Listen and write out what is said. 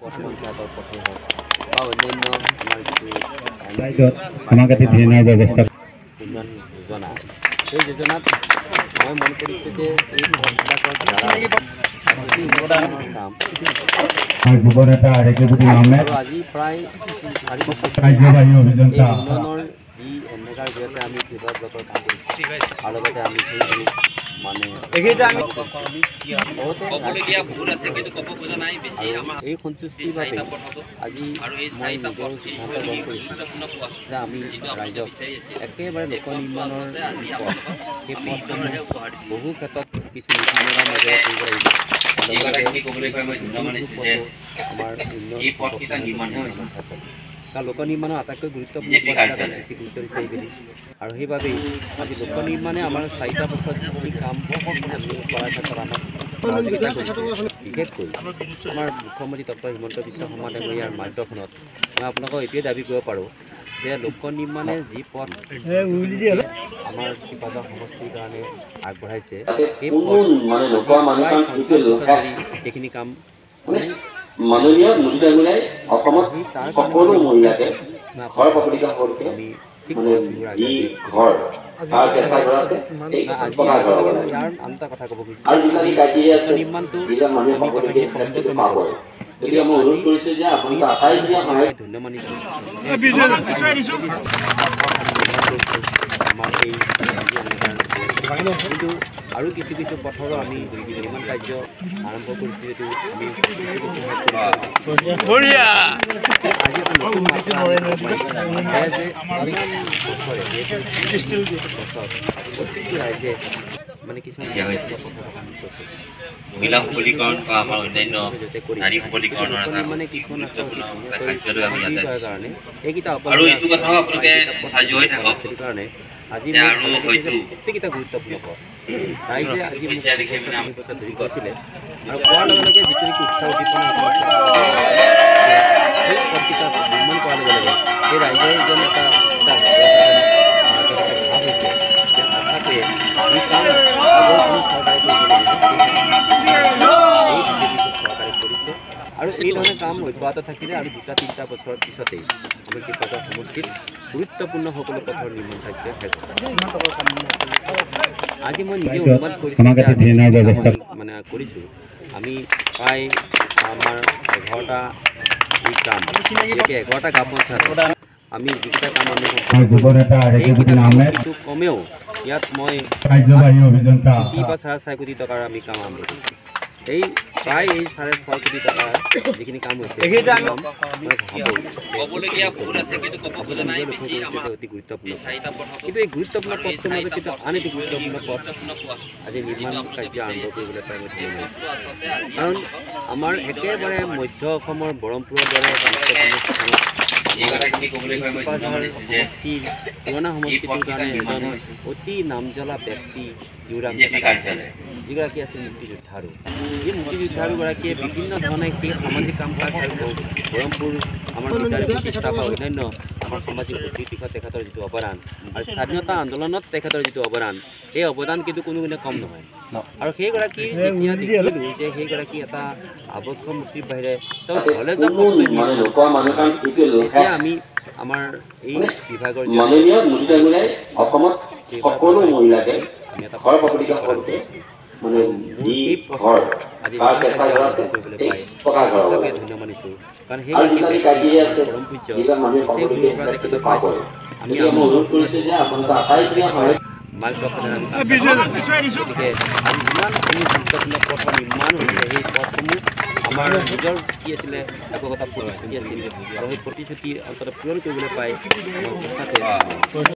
পঞ্চায়তৰ পথে হওক বা অন্যান্য আমাৰ যিটো আমাক এটি ড্ৰেইনৰ ব্যৱস্থা উন্নয়ন যোজনা সেই যোজনাত মই মন কৰিছোঁ যে এই পথবিলাকৰ দ্বাৰা কাম যুৱনেতা আৰেকজুতি নামে আৰু আজি প্ৰায় 4 বছৰ কাৰ্যবাহী অভিযন্তা এই উন্নয়নৰ যি এনেকাৰ জৰিয়তে আমি ফিল্ডত কাম কৰিছোঁ আৰু লগতে আমি সেইখিনি মানে এই সন্তুষ্টিৰ বাবে আজি মই নিজৰ সিদ্ধান্ত গ্ৰহণ কৰিছোঁ যে আমি ৰাইজক একেবাৰে লোক নিৰ্মাণৰ যি পথ সেই পথসমূহ বহু ক্ষেত্ৰত কিছু নীতি নিয়মৰ মাজেৰে কৰিব লাগিব আমাৰ উন্নয়ন ক্ষেত্ৰত কাৰণ লোক নিৰ্মাণৰ আটাইতকৈ গুৰুত্বপূৰ্ণ পথবিলাক বেছি গুৰুত্ব দিছে এইবেলি আৰু সেইবাবেই আজি লোক নিৰ্মাণে আমাৰ 4টা বছৰত যিখিনি কাম আমি কৰাৰ ক্ষেত্ৰত আমাক সহযোগিতা কৰিছে বিশেষকৈ আমাৰ মুখ্যমন্ত্ৰী ডক্টৰ হিমন্ত বিশ্ব শৰ্মা ডাঙৰীয়াৰ মাৰ্গদৰ্শনত মই আপোনালোকক এইটোৱে দাবী কৰিব পাৰোঁ যে লোক নিৰ্মাণে যি পথ আমাৰ চিপাঝাৰ সমষ্টিৰ কাৰণে আগবঢ়াইছে সেই সেইখিনি কাম মাননীয় মোদী ডাঙৰীয়াই অসমত সকলো মহিলাকে ঘৰ প্ৰকৃত কৰোঁতে মানে যি ঘৰ তাৰ কেঁচা ঘৰ আছে এই পকা ঘৰ হ'ব লাগে ইয়াৰ আন এটা কথা ক'ব খুজিছোঁ আৰু যিবিলাক ক্ৰাইটেৰিয়া আছে নিৰ্মাণটো যিবিলাক মানুহে প্ৰকৃতিকে সেইটো পাব গতিকে মই অনুৰোধ কৰিছোঁ যে আপোনালোকে আটাইখিনিয়ে সহায় ধন্য মানিছোঁ আমাৰ এই কিন্তু আৰু কিছু কিছু পথৰো আমি নিৰ্মাণ কাৰ্য আৰম্ভ কৰিছোঁ যিটো আমি আজি এটা নতুন মাত্ৰা যে প্ৰত্যেকটো ৰাইজে মানে কিছুমান মহিলা সবলীকৰণ বা আমাৰ অন্যান্য নাৰী সবলীকৰণৰ মানে কিছুমান কাৰণে এইকেইটা আৰু এইটো কথাও আপোনালোকে সাজু হৈ থাকক কাৰণে আজি আৰু হয়তো প্ৰত্যেকটা গুৰুত্বপূৰ্ণ পথ ৰাইজে আজি মোক পইচা ধৰি কৰিছিলে আৰু কোৱাৰ লগে লগে যিটো নেকি উৎসাহ উদ্দীপনা সেই পথকেইটা নিৰ্মাণ কৰাৰ লগে লগে সেই ৰাইজৰ যেন এটা ভাৱ হৈছে যে সঁচাকৈয়ে এই কাম আগৰ কোনো চৰকাৰে কৰিব চৰকাৰে কৰিছে আৰু এই ধৰণে কাম অব্যাহত থাকিলে আৰু 2-3টা বছৰৰ পিছতেই আমি চিপাঝাৰ সমষ্টিত গুৰুত্বপূৰ্ণ সকলো পথৰ নিৰ্মাণ কাৰ্য শেষ আজি মই নিজে অনুবাদ কৰিছোঁ মানে কৰিছোঁ আমি প্ৰায় আমাৰ 11টা যি কাম বিশেষকৈ 11টা গাঁও পঞ্চায়ত আমি যিকেইটা কাম আমি সেইকেইটা কিন্তু কমেও ইয়াত মই কাৰ্যবাহী অভিযন্তা 3 বা 4.5 কোটি টকাৰ আমি কাম আৰম্ভ কৰিছোঁ এই প্ৰায় এই 6.5 কোটি টকাৰ যিখিনি কাম হৈছে অতি গুৰুত্বপূৰ্ণ কিন্তু এই গুৰুত্বপূৰ্ণ পথটোৰ মাজত কিন্তু আন এটি গুৰুত্বপূৰ্ণ পথ আজি নিৰ্মাণ কাৰ্য আৰম্ভ কৰিবলৈ পাই মই ধন্য হৈছোঁ কাৰণ আমাৰ একেবাৰে মধ্য অসমৰ ব্ৰহ্মপুৰৰ দৰে গুৰুত্বপূৰ্ণ চিপাঝাৰ সমষ্টিৰ পুৰণা সমষ্টিটোৰ কাৰণে এজন অতি নামজ্বলা ব্যক্তি যুৰাম যিগৰাকী আছিল মুক্তিযোদ্ধাৰো এই মুক্তিযোদ্ধাৰোগৰাকীয়ে বিভিন্ন ধৰণে সেই সামাজিক কাম কাজ আৰু ব্ৰহ্মপুৰ আমাৰ বিদ্যালয় প্ৰতিষ্ঠা বা অন্যান্য আমাৰ সামাজিক উন্নতিৰ দিশত তেখেতৰ যিটো অৱদান আৰু স্বাধীনতা আন্দোলনত তেখেতৰ যিটো অৱদান এই অৱদান কিন্তু কোনো গুণে কম নহয় আৰু সেইগৰাকী যেতিয়া দেখিলোঁ যে সেইগৰাকী এটা আবদ্ধ মূৰ্তিৰ বাহিৰে তেওঁ ঘৰলৈ যাব তেতিয়া আমি আমাৰ এই বিভাগৰ মাননীয় মোদী ডাঙৰীয়াই অসমত সকলো মহিলাকে ঘৰ প্ৰকৃত কৰোঁতে মানে যি ঘৰ তাৰ কেঁচা ঘৰ আছে এই পকা ঘৰ হ'ব লাগে ধন্য মানিছোঁ কাৰণ আৰু যিবিলাক ক্ৰাইটেৰিয়া আছে পৰম পূজ্য যিবিলাক মানুহে প্ৰকৃতিকে সেইটো পাব গতিকে মই অনুৰোধ কৰিছোঁ যে আপোনালোকে আটাইখিনিয়ে সহায় মাৰ্গদৰ্শনেৰে আমি গতিকে আমি যিমান আমি গুৰুত্বপূৰ্ণ পথৰ নিৰ্মাণ হৈছিলে সেই পথসমূহ আমাৰ নিজৰ কি আছিলে একোটা প্ৰতিশ্ৰুতি আছিল আৰু সেই প্ৰতিশ্ৰুতি অন্ততঃ পূৰণ কৰিবলৈ পাই মই সঁচাকৈ